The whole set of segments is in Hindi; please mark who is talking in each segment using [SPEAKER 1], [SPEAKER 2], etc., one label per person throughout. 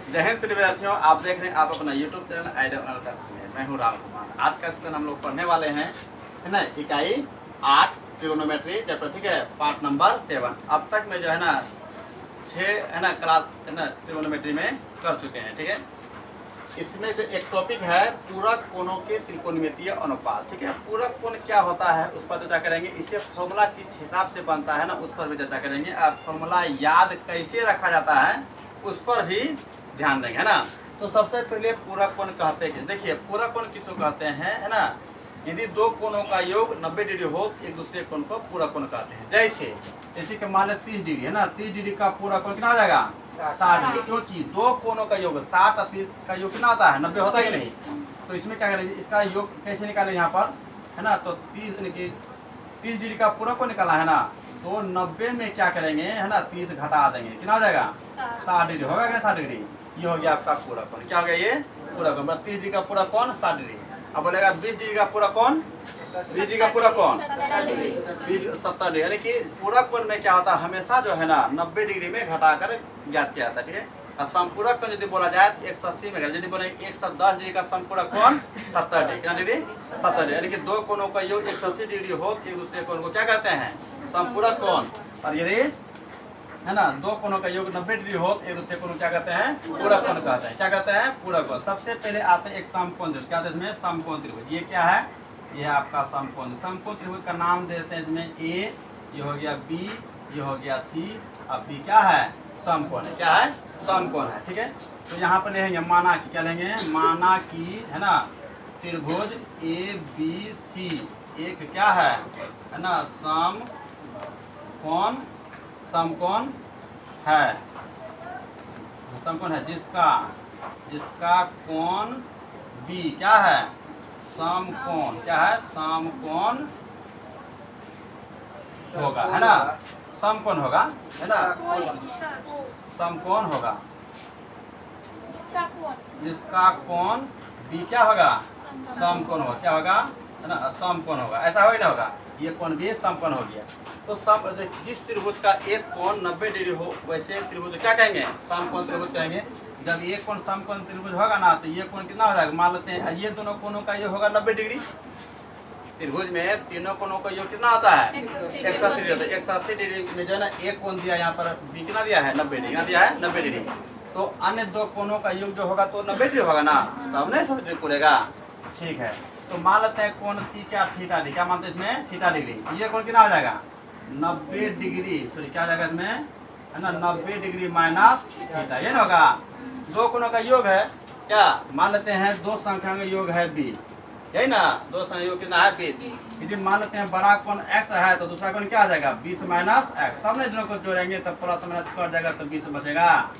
[SPEAKER 1] जय हिंद प्रिय विद्यार्थियों, आप देख रहे हैं आप अपना YouTube चैनल आइडियल एनालिटिक्स में। मैं हूं राम कुमार। आज का सेशन हम लोग पढ़ने वाले हैं, है ना, इकाई 8 ट्रिगोनोमेट्री चैप्टर, ठीक है, पार्ट नंबर 7। अब तक में जो है ना 6 है ना क्लास है ना ट्रिगोनोमेट्री में कर चुके हैं, ठीक है। इसमें जो एक टॉपिक है पूरक कोणों के त्रिकोणमितीय अनुपात, ठीक है। पूरक कोण क्या होता है उस पर चर्चा करेंगे। इसे फॉर्मूला किस हिसाब से बनता है ना उस पर भी चर्चा करेंगे। अब फॉर्मूला याद कैसे रखा जाता है उस पर भी ध्यान देंगे, है ना। तो सबसे पहले पूरक कोण कहते हैं, देखिए पूरक कोण किसको कहते हैं, है ना। यदि दो कोणों का योग 90 डिग्री हो तो एक दूसरे कोण को पूरक कोण कहते हैं। जैसे कि मान लें 30 डिग्री, है ना, 30 डिग्री का पूरक कोण कितना हो जाएगा 60 डिग्री, क्योंकि दो कोणों का योग 60 और 30 का योग कितना होता है 90 होता है नहीं। तो इसमें क्या करेंगे, इसका योग कैसे निकाले यहाँ पर, है ना। तो 30 डिग्री का पूरक कोण निकाला है ना, तो 90 में क्या करेंगे, है ना, 30 घटा देंगे, कितना हो जाएगा 60 डिग्री होगा क्या, 60 डिग्री। ये हो गया आपका पूरक कोण। क्या हो गया ये पूरक कोण, 30 डिग्री का पूरक कोण 60 डिग्री। अब बोलेगा 20 डिग्री का पूरक कोण, 20 डिग्री का पूरक कोण 70 डिग्री। यानी कि पूरक कोण में क्या होता है, हमेशा जो है ना 90 डिग्री में घटाकर ज्ञात किया जाता है, ठीक है। और समपूरक कोण यदि बोला जाए तो 180 में, यदि बोले 110 डिग्री का समपूरक कोण 70 डिग्री, कितना डिग्री 70 डिग्री। यानी कि दो कोणों का योग 180 डिग्री हो तो एक दूसरे कोण को क्या कहते हैं समपूरक कोण। और यदि है ना दो कोणों का योग 90 डिग्री हो तो एक दूसरे कोण क्या कहते हैं पूरक कोण कहते हैं। क्या कहते हैं पूरक कोण। सबसे पहले आते हैं एक समकोण त्रिभुज। क्या इसमें समकोण त्रिभुज, ये क्या है, ये है आपका समकोण। समकोण त्रिभुज का नाम दे देते हैं इसमें ए, ये हो गया बी, ये हो गया सी, अब बी क्या है समकोण है, क्या है समकोण है, ठीक है। तो यहाँ पर लेंगे माना की, क्या लेंगे माना की, है ना, त्रिभुज ए बी सी एक क्या है ना समकोण, समकोण है, समकोण है जिसका कोण बी क्या है समकोण, क्या है समकोण होगा, है ना, समकोण होगा, है ना, समकोण होगा जिसका कोण बी क्या होगा समकोण होगा, क्या होगा, है ना, समकोण होगा। ऐसा होगा ना होगा, ये कोण भी समकोण हो गया। तो जिस त्रिभुज का एक कोण 90 डिग्री हो वैसे त्रिभुज क्या कहेंगे समकोण त्रिभुज कहेंगे। जब ये कोण समकोण त्रिभुज होगा ना तो ये कोण कितना हो जाएगा, मान लेते हैं ये दोनों कोणों का ये होगा 90 डिग्री। त्रिभुज में तीनों कोणों का योग कितना होता है 180 डिग्री होता है। 180 डिग्री में जो है ना एक कोण दिया यहाँ पर बी कितना दिया है 90 डिग्री, दिया है 90 डिग्री। तो अन्य दो कोणों का योग जो होगा तो 90 डिग्री होगा ना, तो अब नहीं समझ पड़ेगा, ठीक है। तो मान लेते हैं कोण सी क्या थीटा डिग्री, क्या मानते हैं इसमें थीटा डिग्री। ये कोण कितना हो जाएगा 90 डिग्री, सॉरी क्या जाएगा इसमें, है ना 90 डिग्री माइनस थीटा, ये ना होगा। दो कोणों का योग है क्या, मान लेते हैं दो संख्या का योग है बी, यही ना, दो संख्या योग कितना है बी। यदि मान लेते हैं बड़ा कोण x है तो दूसरा कोण क्या आ जाएगा 20 माइनस एक्स। सबने दोनों को जोड़ेंगे तब प्लस माइनस कट जाएगा तो 20 बचेगा।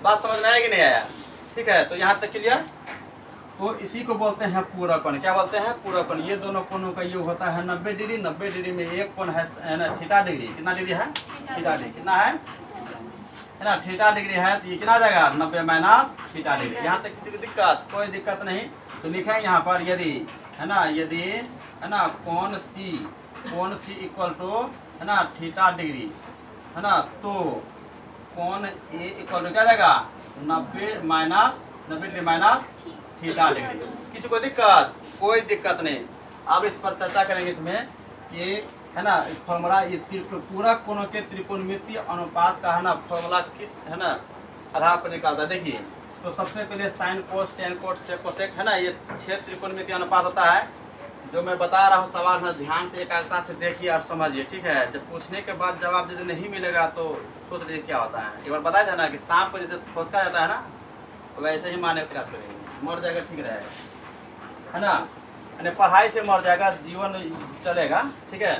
[SPEAKER 1] बात समझ में आया कि नहीं आया, ठीक है। तो यहाँ तक क्लियर। तो इसी को बोलते हैं पूरक कोण। क्या बोलते हैं पूरक कोण। ये दोनों कोणों का योग होता है 90 डिग्री। 90 डिग्री में एक कोण है ना थीटा डिग्री, कितना डिग्री है थीटा डिग्री, कितना है ना थीटा डिग्री है, तो ये कितना आ जाएगा 90 माइनस थीटा डिग्री। यहाँ तक किसी की दिक्कत, कोई दिक्कत नहीं। तो लिखें यहाँ पर यदि है ना कोण सी इक्वल टू है ना थीटा डिग्री, है ना, तो कोण ए इक्वल टू क्या जाएगा 90 डिग्री माइनस थीटा डिग्री। किसी को दिक्कत, कोई दिक्कत नहीं। अब इस पर चर्चा करेंगे इसमें कि है ना फॉर्मूला ये पूरक कोणों के त्रिकोणमितीय अनुपात का है ना फॉर्मूला किस है ना आधार पर निकालता है। देखिए तो सबसे पहले साइन कोस टेन कोस सेक कोसेक, है ना, ये 6 त्रिकोणमितीय अनुपात होता है। जो मैं बता रहा हूँ सवाल ना ध्यान से एकाग्रता से देखिए और समझिए, ठीक है। जब पूछने के बाद जवाब यदि नहीं मिलेगा तो सोच लीजिए क्या होता है। एक बार बताया था ना कि सांप को जैसे खोसका जाता है ना वैसे ही मारने का प्रयास करेंगे, मर जाएगा ठीक रहेगा, है ना, यानी पढ़ाई से मर जाएगा जीवन चलेगा, ठीक है।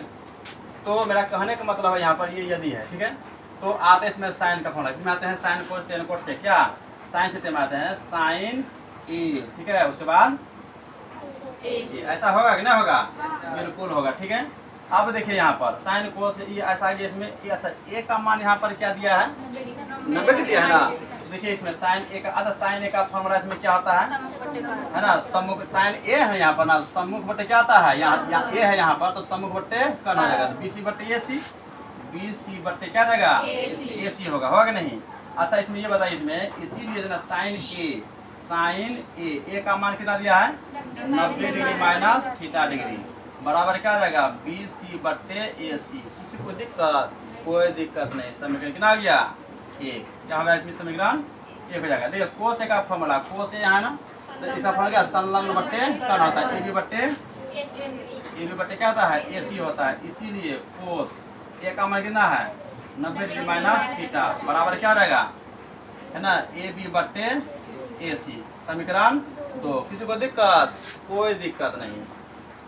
[SPEAKER 1] तो मेरा कहने का मतलब है यहाँ पर ये यदि है, ठीक है। तो आते हैं इसमें साइन का फॉर्मूला, इसमें आते हैं साइन कोस टेन कोस से, क्या साइन से टेन आते हैं साइन ए, ठीक है, उसके बाद ऐसा होगा कि नहीं होगा, बिल्कुल होगा, ठीक है। अब देखिए यहाँ पर साइन कोस ये ऐसा गया इसमें अच्छा ए का मान यहाँ पर क्या दिया है 90 दिया है ना। देखिए इसमें साइन ए का साइन ए का फॉर्मूला इसमें क्या होता है ना सम्मुख साइन ए है यहाँ पर ना, सम्मुख बट्टे क्या आता है यहाँ ए है यहाँ पर, तो सम्मुख बट्टे करना जाएगा बी सी बट्टे ए सी, बी सी बट्टे क्या जाएगा ए सी होगा कि नहीं। अच्छा इसमें ये बताइए, इसमें इसीलिए जो ना साइन ए का मान कितना दिया है 90 डिग्री माइनस थीटा डिग्री बराबर क्या आ जाएगा BC बट्टे AC। किसी को दिक्कत? कोई दिक्कत नहीं। समीकरण कितना आ गया 1। क्या होगा इसमें समीकरण 1 हो जाएगा। देखिए कोस ए का फॉर्मूला, कोस ए यहाँ है ना, इसका फॉर्मूला क्या संलग्न बट्टे कर्ण होता है। AB बट्टे क्या होता है AC होता है। इसीलिए कोस ए का मान कितना है 90 डिग्री माइनस थीटा बराबर क्या रहेगा है ना AB बट्टे AC। समीकरण 2। किसी को दिक्कत? कोई दिक्कत नहीं।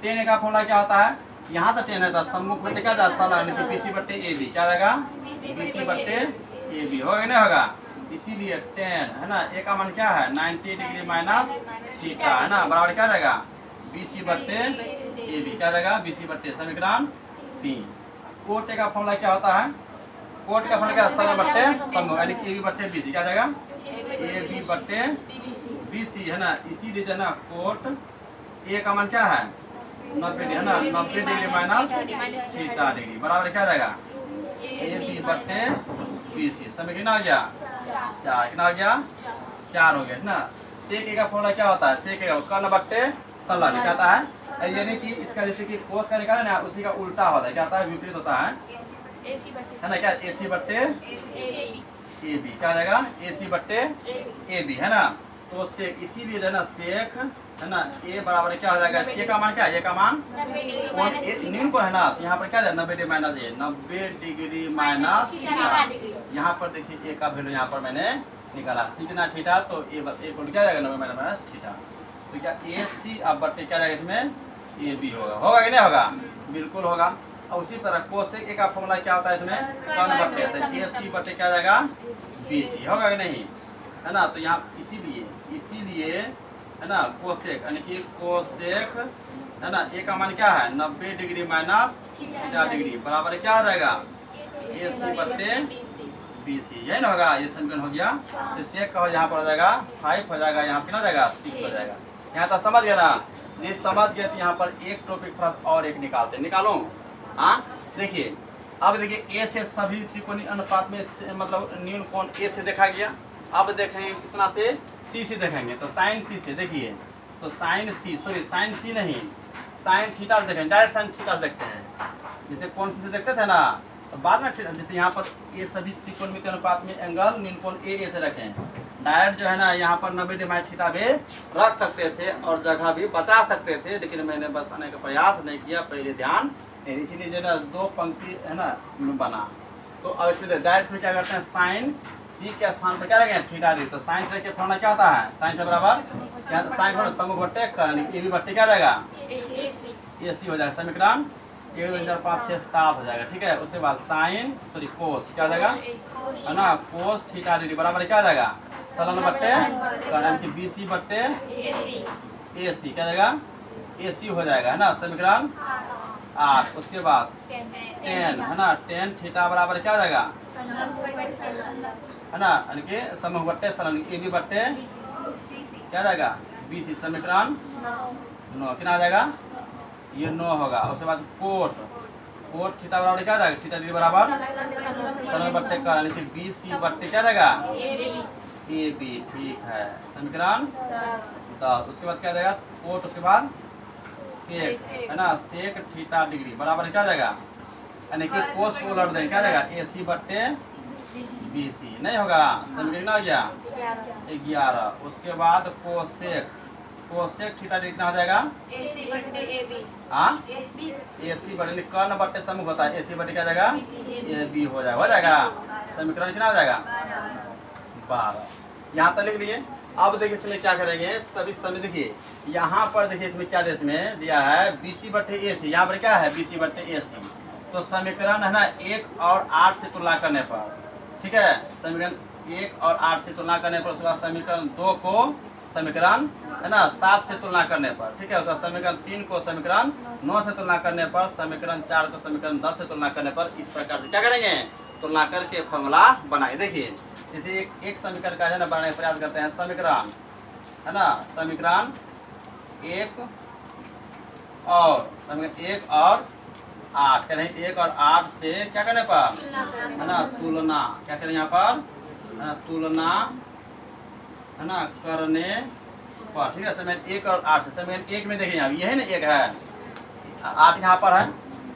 [SPEAKER 1] टेन का फॉर्मूला क्या होता है, यहाँ से टेन है सम्मुख बट्टे क्या जाता है BC बट्टे AB क्या रहेगा BC बट्टे AB होगा नहीं होगा। इसीलिए टेन है ना ए का मान क्या है 90 डिग्री माइनस थीटा है ना बराबर क्या रहेगा BC बट्टे AB क्या रहेगा BC बट्टे। समीकरण 3। कोट ए का फॉर्मूला क्या होता है, कोट का फॉर्मूला क्या है बट्टे सम्मुख यानी AB बट्टे BC क्या रहेगा AB बट्टे BC है ना। इसीलिए जो है ना कोट ए का मान क्या है 90 है ना 90 डिग्री माइनस थीटा डिग्री बराबर क्या रहेगा AC बट्टे BC। समीकरण आ गया 4। कितना आ गया 4 हो गया ना। सेक ए का फॉर्मूला क्या होता है, सेक ए कर्ण बट्टे संलग्न क्या होता है, यानी कि इसका जैसे कि कोस का निकाला ना उसी का उल्टा होता है, क्या होता है विपरीत होता है ना क्या AC बट्टे AB क्या रहेगा AC बट्टे AB है ना। तो सेक इसीलिए जो है ना सेक है ना ए बराबर क्या हो जाएगा ए का मान क्या है, ए का मान कौन न्यून को है ना, तो यहाँ पर क्या है 90 डिग्री माइनस ए 90 डिग्री माइनस थीटा। यहाँ पर देखिए ए का वैल्यू यहाँ पर मैंने निकाला सीखना थीटा, तो ए को क्या जाएगा 90 माइनस थीटा। तो क्या AC अब बट्टे क्या जाएगा इसमें AB होगा कि नहीं होगा, बिल्कुल होगा। और उसी तरह कोसेक ए का फॉर्मूला क्या होता है इसमें कर्ण बट्टे, तो AC बट्टे क्या जाएगा BC होगा कि नहीं है ना। तो यहाँ इसीलिए है ना कोसेक यानी कि कोसेक है ना ए का मान क्या है 90 डिग्री माइनस थीटा डिग्री बराबर क्या हो जाएगा AC बट्टे BC यही ना होगा। ये समीकरण हो गया। तो सेक का यहाँ पर हो जाएगा 5 हो जाएगा, यहाँ कितना हो जाएगा 6 हो जाएगा। यहाँ तक समझ गया ना, ये समझ गए। तो यहाँ पर एक टॉपिक थोड़ा और एक निकालते निकालो। हाँ देखिए अब देखिए ए से सभी त्रिकोणीय अनुपात में मतलब न्यून कोण ए से देखा गया। अब देखेंगे कितना से C से देखेंगे, तो साइन C से देखिए, तो साइन C नहीं साइन थीटा से देखेंगे, डायरेक्ट साइन थीटा से देखते हैं। जैसे कोण C से देखते थे ना, तो बाद में जैसे यहाँ पर ये सभी त्रिकोणमितीय अनुपात में एंगल न्यून कोण ए से रखें, डायरेक्ट जो है ना यहाँ पर 90 डिग्री थीटा भी रख सकते थे और जगह भी बचा सकते थे, लेकिन मैंने बस आने का प्रयास नहीं किया, पहले ध्यान नहीं, इसीलिए जो है ना 2 पंक्ति है ना बना। तो अब इसमें डायरेक्ट में क्या करते हैं साइन C के स्थान पर क्या रखें थीटा डिग्री। तो साइन थीटा के फॉर्मूला क्या होता है साइन से बराबर यहाँ साइन समूह बट्टे कर्ण AB बट्टे क्या जाएगा AC हो जाएगा। समीकरण 1 2 4 5 6 7 हो जाएगा। ठीक है, उसके बाद साइन कोस क्या जाएगा है ना कोस थीटा डिग्री बराबर क्या जाएगा संलग्न बट्टे कर्ण की BC बट्टे AC क्या जाएगा AC हो जाएगा है ना। समीकरण 8। उसके बाद 10 है ना 10 थीटा बराबर क्या जाएगा है ना यानी कि समूह बट्टे संलग्न AB बट्टे क्या जाएगा BC। समीकरण 9 कितना आ जाएगा ये 9 होगा। उसके बाद कोट थीटा बराबर क्या जाएगा थीटा डिग्री बराबर संलग्न बट्टे का यानी कि BC बट्टे क्या जाएगा AB। ठीक है, समीकरण 10। उसके बाद क्या जाएगा कोट, उसके बाद सेक है ना सेक थीटा डिग्री बराबर क्या जाएगा यानी कि कोस को उलट दें क्या जाएगा AC बट्टे BC नहीं होगा। समीकरण आ गया 11। उसके बाद कोसेक थीटा डिग्री कितना हो जाएगा हाँ AC बट्टे कर्ण बट्टे समूह होता है AC बट्टे क्या जाएगा AB हो जाएगा। समीकरण कितना हो जाएगा 12। यहाँ तक लिख लिए। अब देखिए इसमें क्या करेंगे सभी समय देखिए यहाँ पर देखिए इसमें क्या इसमें दिया है BC बट्टे AC, यहाँ पर क्या है BC बट्टे AC। तो समीकरण है ना 1 और 8 से तुलना करने पर ठीक है समीकरण 1 और 8 से तुलना करने पर, उसके बाद समीकरण 2 को समीकरण है ना 7 से तुलना करने पर ठीक है, उसके बाद समीकरण 3 को समीकरण 9 से तुलना करने पर, समीकरण 4 को समीकरण 10 से तुलना करने पर, इस प्रकार से क्या करेंगे तुलना करके फॉर्मूला बनाए। देखिए जैसे एक समीकरण का है ना बनाने का प्रयास करते हैं समीकरण है ना समीकरण 1 और 8 कह रहे हैं 1 और 8 से क्या करने पर है ना तुलना क्या करें यहाँ पर तुलना है ना करने पर, ठीक है। समीकरण 1 और 8 से समीकरण 1 में देखिए यहाँ ये है ना 1 है, 8 यहाँ पर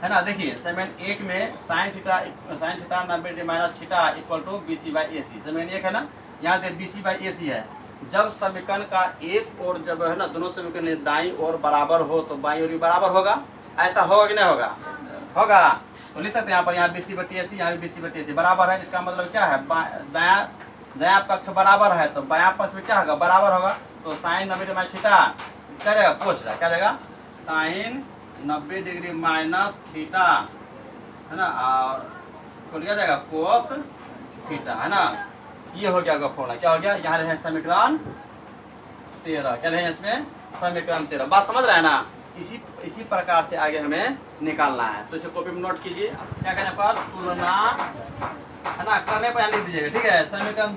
[SPEAKER 1] है ना। देखिए समीकरण 1 में sine theta 90 degree minus theta equal to BC/AC, समीकरण 1 है ना। यहाँ देखिए BC/AC है। जब समीकरण का एक और जब है ना दोनों समीकरण दाईं ओर बराबर हो तो बाईं ओर भी बराबर होगा, ऐसा होगा कि नहीं होगा? होगा। तो लिख सकते हैं यहाँ पर, यहाँ BC/AC, यहाँ भी BC/AC बराबर है। इसका मतलब क्या है, दायां पक्ष बराबर है तो बायां पक्ष में क्या होगा, बराबर होगा। तो साइन 90 डिग्री माइनस थीटा क्या जाएगा, कोस क्या जाएगा, साइन 90 डिग्री माइनस थीटा है ना, और क्या जाएगा, कोस थीटा है ना। ये हो गया फॉर्मूला, क्या हो गया, यहाँ रहे समीकरण 13, क्या रहे इसमें समीकरण 13। बात समझ रहे हैं ना। इसी प्रकार से आगे हमें निकालना है। तो इसे कॉपी में नोट कीजिए। क्या करने पर, तुलना है ना करने पर यहाँ लिख दीजिएगा, ठीक है। समीकरण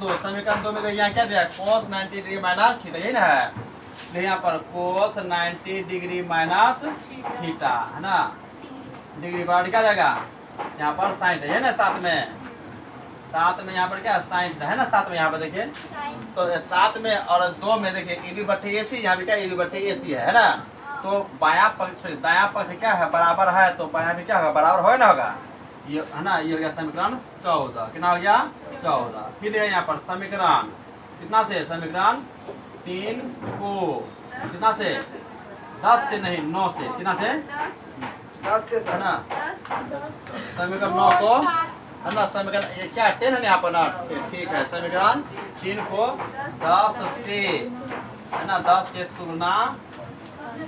[SPEAKER 1] 2 में देखिए यहाँ क्या दिया, कोस 90 डिग्री माइनस थीटा, यही ना है। देखिए यहाँ पर कोस 90 डिग्री माइनस थीटा है ना, डिग्री बराबर क्या जाएगा, यहाँ पर साइन है ना, साथ में यहाँ पर क्या साइन है ना, साथ में यहाँ पर देखिए। तो 7 में और 2 में देखिए AB/AC, यहाँ भी क्या AB/AC है ना। तो बायां पक्ष दायां पक्ष क्या है, बराबर है, तो बायां भी क्या होगा, बराबर हो ना होगा, ये है ना। ये हो गया समीकरण 14, कितना हो गया 14। फिर यहाँ पर समीकरण कितना से, समीकरण 3 को कितना से, 10 से नहीं 9 से, कितना से 10 से है ना। समीकरण 9 को है ना, समीकरण ये क्या 10 है यहाँ पर ना, ठीक है। समीकरण 3 को 10 से है ना, 10 से तुलना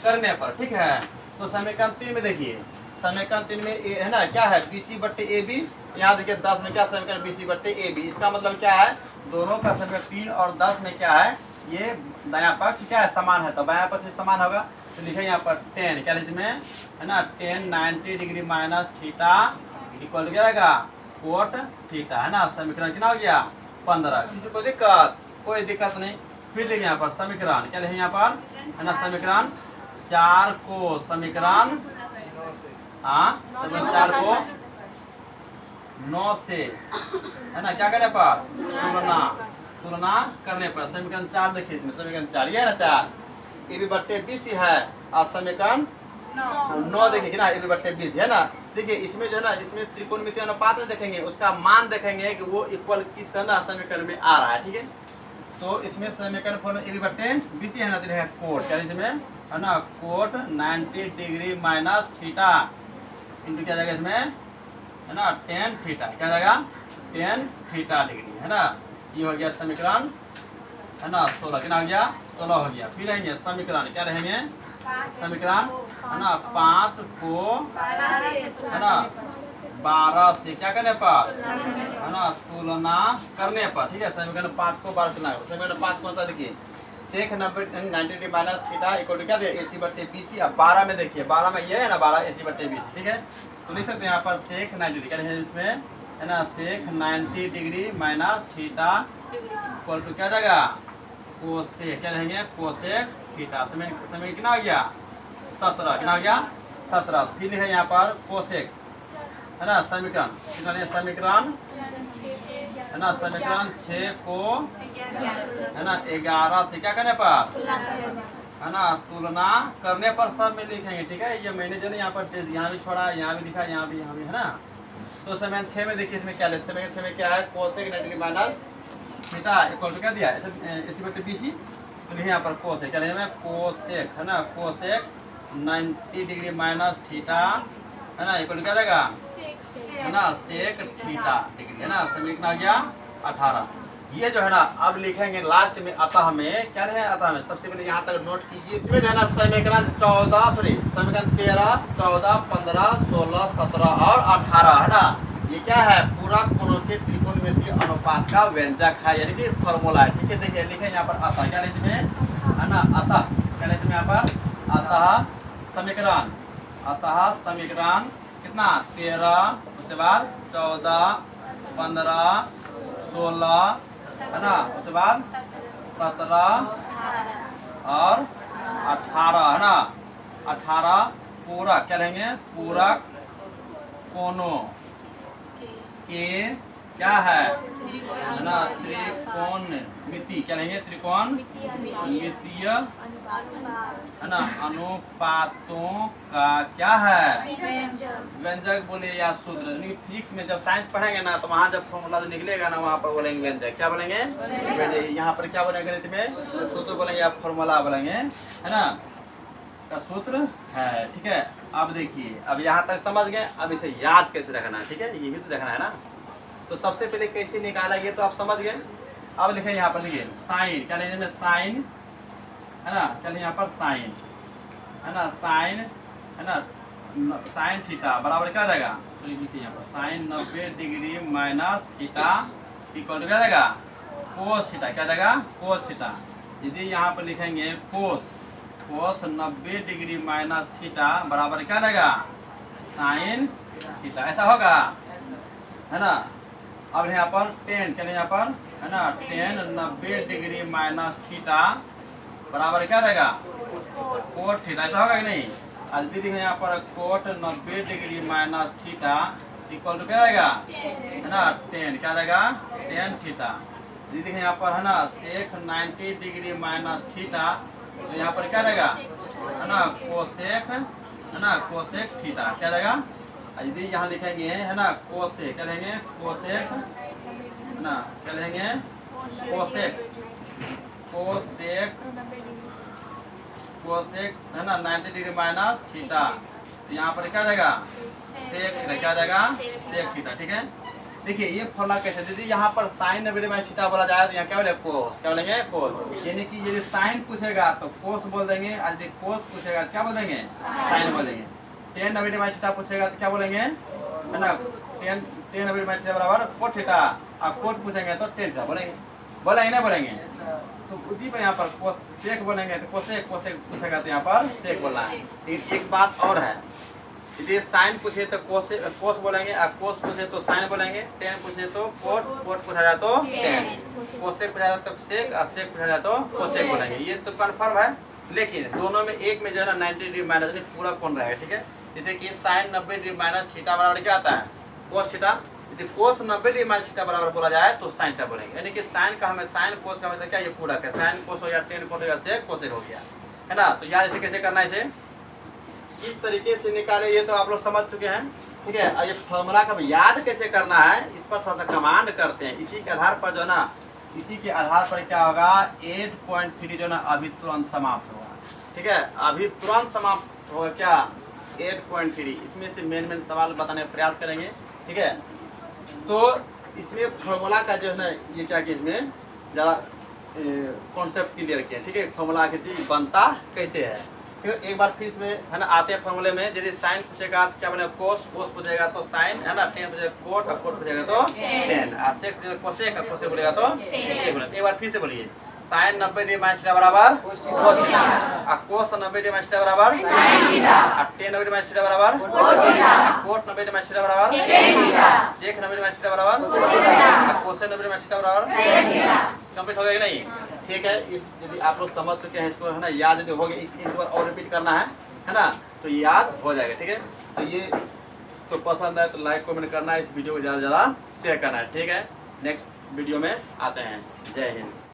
[SPEAKER 1] करने पर, ठीक है। तो समीकरण 3 में देखिए, समीकरण 3 में ए है ना, क्या है BC/AB, यहाँ देखिए 10 में क्या समीकरण BC/AB। इसका मतलब क्या है, दोनों का समीकरण 3 और 10 में क्या है, ये दायां पक्ष क्या है, समान है, तो बायां पक्ष में समान होगा। तो लिखे यहाँ पर 10 क्या लिखे में है ना, 10 90 डिग्री माइनस थीटा इक्वल क्या जाएगा, कोट थीटा है ना। समीकरण कितना हो गया 15। किसी को दिक्कत, कोई दिक्कत नहीं। फिर देखिए यहाँ पर समीकरण क्या लिखे, यहाँ पर है ना, समीकरण 4 को समीकरण 4 को 9 से है ना, क्या करने पर, तुलना करने पर। समीकरण 4 देखिए, इसमें समीकरण 4 ये है ना, 4 AB/BC है, और समीकरण 9 देखिए कि ना AB/BC है ना। देखिए इसमें जो है ना, इसमें त्रिकोणमितीय अनुपात में देखेंगे, उसका मान देखेंगे कि वो इक्वल किस है ना समीकरण में आ रहा है, ठीक है। तो इसमें समीकरण फॉर्म AB/BC है ना, तो है कोट क्या इसमें है ना, cot 90 degree minus theta into क्या जाएगा इसमें है ना, tan थीटा, क्या जाएगा tan थीटा डिग्री है ना। ये हो गया समीकरण है ना 16, कितना हो गया 16 हो गया। फिर रहेंगे समीकरण क्या रहेंगे, समीकरण है ना 5 को है ना 12 से क्या करने पर है ना, तुलना करने पर, ठीक है। समीकरण 5 को 12 तुलना, समीकरण 5 कौन सा देखिए, sec 90 degree minus theta equal to क्या दिया, AC/BC। अब 12 में देखिए, 12 में ये है ना 12 AC/BC, ठीक है। तो लिख सकते हैं यहाँ पर सेक 90 डिग्री क्या है, इसमें है ना sec 90 degree minus theta equal to क्या जाएगा, कोसेक क्या रहेंगे, कोसेक थीटा। समय कितना हो गया 17, कितना हो गया 17। फिर लिखे यहाँ पर कोसेक है ना, समीकरण कितना है, समीकरण है ना, समीकरण 6 को है ना 11 से क्या करने पर है ना, तुलना करने पर सब में लिखेंगे, ठीक है। ये मैंने जो है यहाँ पर यहाँ भी छोड़ा, यहाँ भी लिखा, यहाँ भी है ना। तो समीकरण 6 में देखिए, इसमें क्या है, समीकरण 6 में क्या है, cosec 90 degree minus theta equal to क्या दिया AC/BC। तो लिखे यहाँ पर कोसेक क्या लिखे, कोसेक है ना, कोसेक 90 डिग्री माइनस थीटा है ना इक्वल टू क्या देगा है ना, सेक थीटा डिग्री है ना। समीकरण आ गया 18। ये जो है ना अब लिखेंगे लास्ट में अतः में, क्या है अतः में, सबसे पहले यहाँ तक नोट कीजिए। इसमें जो है ना समीकरण 14 समीकरण 13 14 15 16 17 और 18 है ना, ये क्या है, पूरा कोणों के त्रिकोणमितीय अनुपात का व्यंजक है, यानी कि फॉर्मूला है, ठीक है। देखिए लिखे यहाँ पर अतः, क्या लिखे है ना, अतः क्या लिखे यहाँ पर, अतः समीकरण, अतः समीकरण कितना 13, उसके बाद 14 15 16 है ना, उसके बाद 17 और 18 है ना। 18 पूरक क्या रहेंगे, पूरक कोणों के क्या है ना, त्रिकोणमिति, क्या लेंगे, त्रिकोणमितीय है ना अनुपातों का क्या है व्यंजक बोले या सूत्र। फिजिक्स में जब साइंस पढ़ेंगे ना तो वहाँ जब फॉर्मूला जो निकलेगा ना वहाँ पर बोलेंगे व्यंजक, क्या बोलेंगे व्यंजक। यहाँ पर क्या बोलेंगे गणित में सूत्र बोलेंगे या फॉर्मूला बोलेंगे, है ना, का सूत्र है। ठीक है, अब देखिए, अब यहाँ तक समझ गए, अब इसे याद कैसे रखना है, ठीक है, ये भी तो देखना है ना। तो सबसे पहले कैसे निकाला ये तो आप समझ गए। अब लिखे यहाँ पर, लिखिए साइन, क्या लिखे साइन, है ना, क्या लिखे यहाँ पर साइन, है ना, साइन, है ना, साइन थीटा बराबर क्या जाएगा, तो लिखिए यहाँ पर sine 90 degree minus theta equal to क्या जाएगा कोस थीटा, क्या जाएगा कोस थीटा। यदि यहाँ पर लिखेंगे कोस 90 डिग्री माइनस थीटा बराबर क्या जाएगा साइन थीटा, ऐसा होगा, है ना। अब यहाँ पर टेन, क्या यहाँ पर, है ना, टेन 90 डिग्री माइनस थीटा बराबर क्या रहेगा कोट थीटा, ऐसा होगा कि नहीं। आज दीदी यहाँ पर cot 90 degree minus theta equal to क्या रहेगा, है ना, टेन, क्या रहेगा टेन थीटा। दीदी यहाँ पर, है ना, सेक 90 डिग्री माइनस थीटा, तो यहाँ पर क्या रहेगा, है ना, कोसेक, है ना, कोसेक थीटा, क्या रहेगा। यदि यहाँ लिखेंगे, है ना, कोसेक, क्या लेंगे कोसेक, है ना, क्या लेंगे कोसेक, कोसेक, कोसेक, है ना 90 डिग्री माइनस थीटा, तो यहाँ पर क्या जाएगा सेक थीटा, क्या जाएगा सेक थीटा। ठीक है, देखिए ये फॉर्मूला कैसे, दीदी यहाँ पर साइन 90 डिग्री माइनस थीटा बोला जाए तो यहाँ क्या बोले कोस, क्या बोलेंगे कोस, यानी कि यदि साइन पूछेगा तो कोस बोल देंगे, यदि कोस पूछेगा तो क्या बोल देंगे साइन बोलेंगे। टेन 90 डिग्री माइनस थीटा पूछेगा तो क्या बोलेंगे, है ना, टेन 90 डिग्री माइनस थीटा बराबर कोट थीटा, और कोट पूछेंगे तो टेन थीटा बोलेंगे, बोलेंगे नहीं बोलेंगे। तो उसी पर यहाँ पर कोस सेक बोलेंगे तो कोसेक, कोसेक पूछेगा तो यहाँ पर सेक बोलना है। एक बात और है, यदि साइन पूछे तो कोस बोलेंगे, और कोस पूछे तो साइन बोलेंगे, टेन पूछे तो कोट, कोट पूछा जाए तो टेन, कोसेक पूछा जाए तो सेक, और सेक पूछा जाए तो कोसेक बोलेंगे। ये तो कन्फर्म है, लेकिन दोनों में एक में जो है ना 90 डिग्री माइनस पूरा कोण रहेगा। ठीक है, जैसे कि साइन 90 डिग्री माइनस थीटा बराबर क्या आता है कोस थीटा, यदि कोस 90 डिग्री माइनस थीटा बराबर बोला जाए तो साइन थीटा बोलेंगे। यानी कि साइन का हमें साइन कोस का हमेशा क्या ये पूरा है, साइन कोस हो गया, टेन कोस हो गया, सेक कोसेक हो गया, है ना। तो याद इसे कैसे करना है, इसे किस तरीके से निकाले ये तो आप लोग समझ चुके हैं। ठीक है, और ये फॉर्मूला का याद कैसे करना है इस पर थोड़ा सा कमांड करते हैं। इसी के आधार पर जो है ना, इसी के आधार पर क्या होगा 8.3 जो है ना अभी तुरंत समाप्त होगा। ठीक है, अभी तुरंत समाप्त होगा क्या 8.3, इसमें से मेन सवाल बताने का प्रयास करेंगे। ठीक है, तो इसमें फॉर्मूला का जो है ना ये क्या कि इसमें ज़्यादा कॉन्सेप्ट क्लियर किया। ठीक है, फॉर्मूला आखिर बनता कैसे है, एक बार फिर इसमें है ना आते हैं फॉर्मूले में। यदि साइन पूछेगा तो क्या बनेगा कोस, कोस पूछेगा तो साइन, है ना, टेन पूछेगा कोट, और कोट पूछेगा तो टेन, और सेक कोसेक, कोसेक बोलेगा तो सेक बोलेगा। एक बार फिर से बोलिए, साइन 90 डिग्री माइनस थीटा बराबर कोस थीटा, और कोस 90 डिग्री माइनस थीटा बराबर साइन थीटा, और टेन 90 डिग्री माइनस थीटा बराबर कोट थीटा, और कोट 90 डिग्री माइनस थीटा बराबर टेन थीटा, सेक 90 डिग्री माइनस थीटा बराबर कोस थीटा, और कोसेक 90 डिग्री माइनस थीटा बराबर सेक थीटा। कंप्लीट हो गया कि नहीं। ठीक है, इस यदि आप लोग समझ चुके हैं इसको, है ना, याद यदि हो गया, एक बार और रिपीट करना है ना, तो याद हो जाएगा। ठीक है, तो ये तो पसंद है तो लाइक कमेंट करना है, इस वीडियो को ज़्यादा से ज़्यादा शेयर करना है। ठीक है, नेक्स्ट वीडियो में आते हैं। जय हिंद।